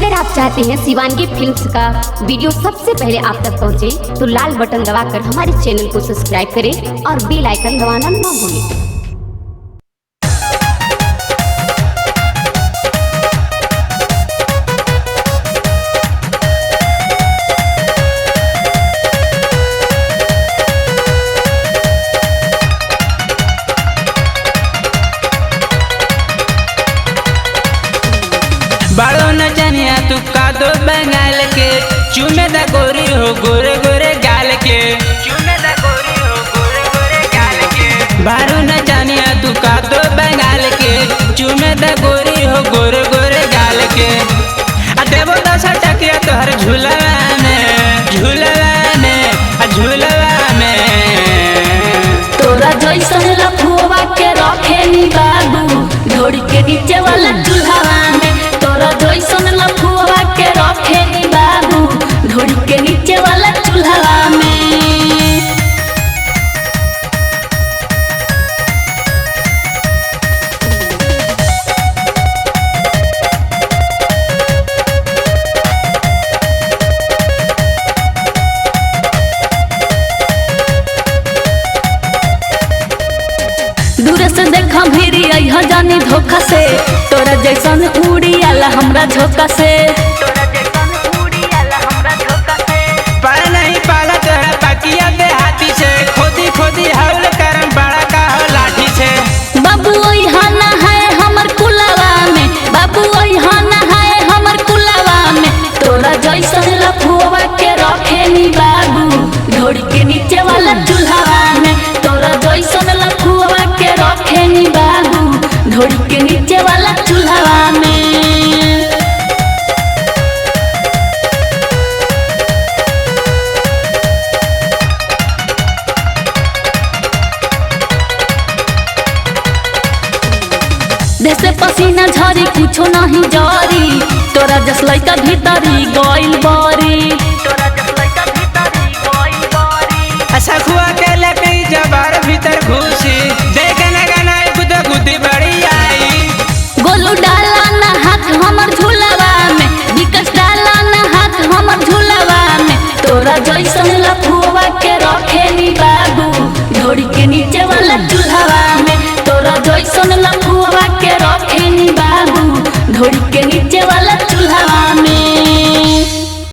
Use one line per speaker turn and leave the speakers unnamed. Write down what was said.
अगर आप चाहते हैं शिवानगी फिल्म्स का वीडियो सबसे पहले आप तक पहुंचे, तो लाल बटन दबाकर हमारे चैनल को सब्सक्राइब करें और बेल आइकन दबाना ना भूलें।
बाड़ो न जानिया तू का दो बंगाल के, चूमे दा गोरी हो गोरे गोरे गाल के, चूमे दा गोरी हो गोरे गोरे गाल के। बाड़ो न जानिया तू का दो बंगाल के, चूमे दा गोरी हो गोरे गोरे गाल के। आ देवो दशा टकिया तोहर झूलवा में, झूलवा में, झूलवा में।
तोरा जैसन लफुआ के रखे नी बाबू ढोड़ी के नीचे वाला चूल्हा में। तोरा जैसन लफुआ के रखे नी बाबू ढोड़ी के नीचे वाला चूल्हा में। दूर से देखा भीरी अइहा जानी धोखा से, तोरा जैसन उड़ी आला हमरा झोंका से।
पर नहीं पाला तोरा पकिया दे हाथी से, खोदी खोदी हौल करम बड़ा का हो लाठी से।
बाबू ओइहा ना है हमर कुलावा में, बाबू ओइहा ना है हमर कुलावा में। तोरा जैसन लफुआ के रखे नी बाबू ढोड़ी के नीचे वाला चूल्हा में। तोरा जैसन लफुआ के रखे नी बाबू ढोड़ी के नीचे वाला चूल्हा में। देसे पसीना झरी कुछो नहीं जरी, तोरा जस लइका भीतरी गइल बरी।
अच्छा खुआ के